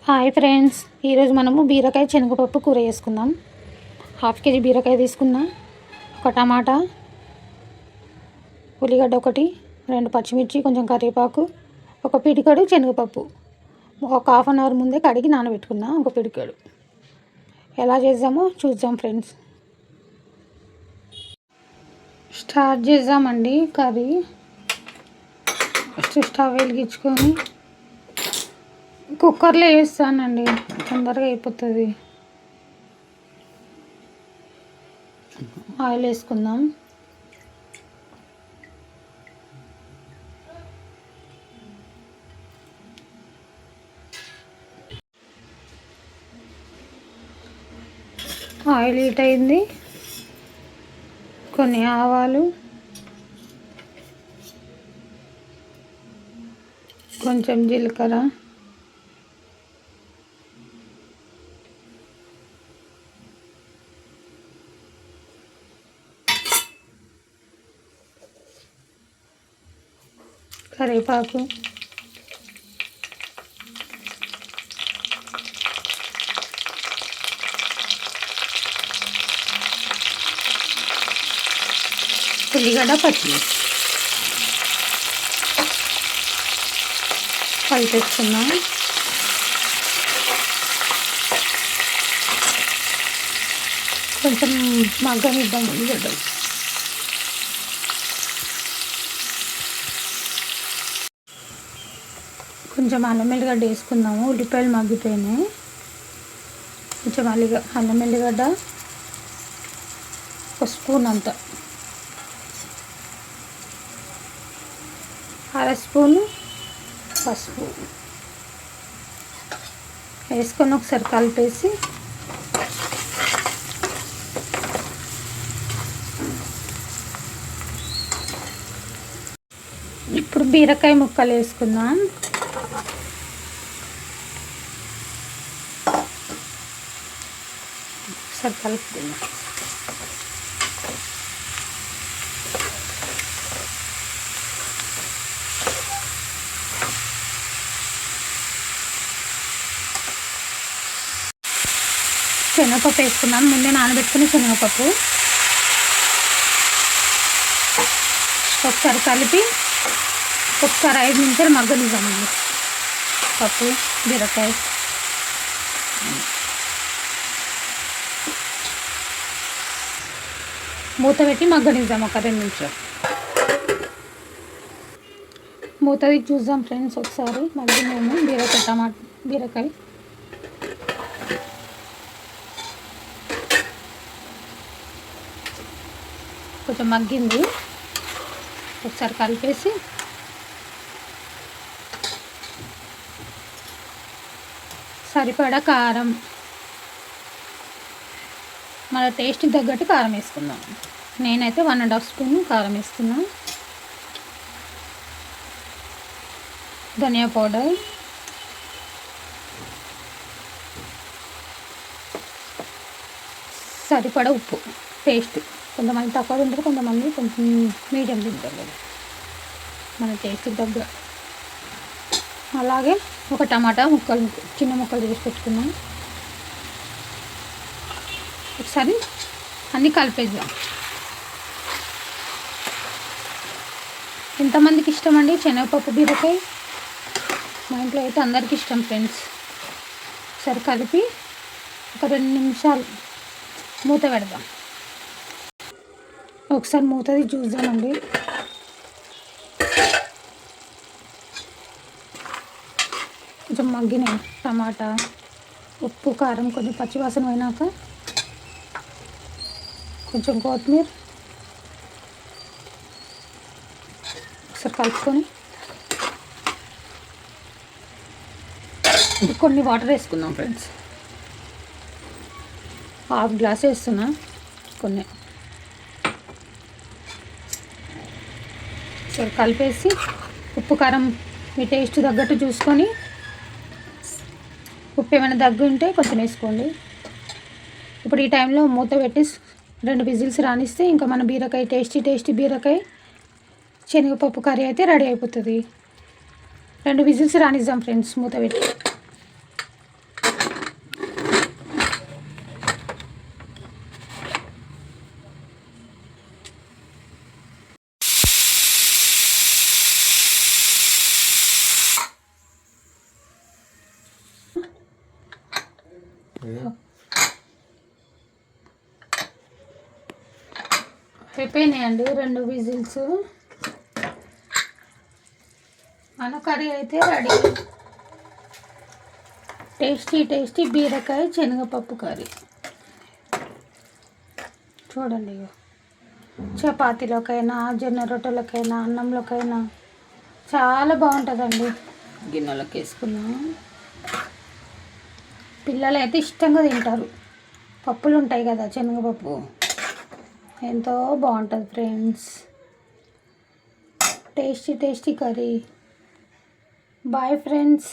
Hi friends, ఈరోజు మనము బీరకాయ శనగపప్పు కూర చేసుకుందాం. 1/2 కేజీ బీరకాయ తీసుకున్నా, ఒక టమాటా, ఉల్లిగడ్డ ఒకటి, 2 పచ్చిమిర్చి, కొంచెం కరివేపాకు, ఒక పిడికడు శనగపప్పు ఒక 1/2 అవర్ ముందే కడిగి నానబెట్టుకున్నా. ఒక పిడికడు. ఎలా చేద్దామో చూద్దాం ఫ్రెండ్స్. స్టార్ట్ చేద్దామండి కర్రీ. ఫస్ట్ స్టవ్ వెలిగించుకొని కుక్కర్లో వేస్తానండి, తొందరగా అయిపోతుంది. ఆయిల్ వేసుకుందాం. ఆయిల్ హీట్ అయింది. కొన్ని ఆవాలు, కొంచెం జీలకర్ర, కరివేపాకు, ఉల్లిగడ్డ, పచ్చిమిర్చి కలిపేసుకున్నాం. కొంచెం మగ్గనిద్దాం ఉల్లిగడ్డలు. కొంచెం అల్లం ఎల్లిగడ్డ వేసుకుందాము. ఉల్లిపాయలు మగ్గిపోయినాయి. కొంచెం అల్లం ఎల్లిగడ్డ ఒక స్పూన్ అంత, 1/2 స్పూను పసుపు వేసుకొని ఒకసారి కలిపేసి ఇప్పుడు బీరకాయ ముక్కలు వేసుకుందాం. ఒకసారి కలుపుకుందాం. శనగపప్పు వేసుకున్నాం. ముందే నానబెట్టుకుని శనగపప్పు ఒకసారి కలిపి ఒకసారి 5 నిమిషాలు మగ్గనిద్దామండి. పప్పు బీరకాయ మూత పెట్టి మగ్గనిద్దాం ఒక 2 నిమిషాలు. మూత తీసి చూద్దాం ఫ్రెండ్స్ ఒకసారి. మగ్గినేమో బీరకాయ కొంచెం మగ్గింది. ఒకసారి కలిపేసి సరిపడా కారం, మన టేస్ట్కి తగ్గట్టు కారం వేసుకుందాం. నేనైతే 1.5 స్పూన్ కారం వేసుకున్నాను. ధనియా పౌడర్, సరిపడా ఉప్పు. టేస్ట్ కొంతమంది తక్కువ తింటారు, కొంతమంది కొంచెం మీడియం తింటారు కదా, మన టేస్ట్కి తగ్గ. అలాగే ఒక టమాటా ముక్కలు, చిన్న ముక్కలు చేసి పెట్టుకున్నాం. ఒకసారి అన్నీ కలిపేద్దాం. ఎంతమందికి ఇష్టం అండి శనగపప్పు బీరకాయ? మా ఇంట్లో అయితే అందరికీ ఇష్టం ఫ్రెండ్స్. ఒకసారి కలిపి ఒక 2 నిమిషాలు మూత పెడదాం. ఒకసారి మూతది చూద్దామండి. కొంచెం మగ్గినాయి టమాటా, ఉప్పు, కారం కొంచెం పచ్చివాసన పోయినాక కొంచెం కొత్తిమీర ఒకసారి కలుపుకొని కొన్ని వాటర్ వేసుకుందాం ఫ్రెండ్స్. 1/2 గ్లాస్ వేస్తున్నా. కొన్ని ఒకసారి కలిపేసి ఉప్పు, కారం మీ టేస్ట్ తగ్గట్టు చూసుకొని, ఉప్పు ఏమైనా దగ్గు ఉంటే కొంచెం వేసుకోండి. ఇప్పుడు ఈ టైంలో మూత పెట్టి 2 విజిల్స్ రానిస్తే ఇంకా మన బీరకాయ టేస్టీ బీరకాయ శనగపప్పు కర్రీ అయితే రెడీ అయిపోతుంది. 2 విజిల్స్ రానిద్దాం ఫ్రెండ్స్ మూత పెట్టి. అయిపోయినాయండి 2 విజిల్స్. మన కర్రీ అయితే రెడీ. టేస్టీ బీరకాయ శనగపప్పు కర్రీ. చూడండి, చపాతీలోకైనా జొన్న రొట్టెలకైనా అన్నంలోకైనా చాలా బాగుంటుందండి. గిన్నెలోకి వేసుకున్నాం. పిల్లలు అయితే ఇష్టంగా తింటారు. పప్పులు ఉంటాయి కదా, శనగపప్పు ఎంతో బాగుంటుంది friends. Tasty curry. Boy friends.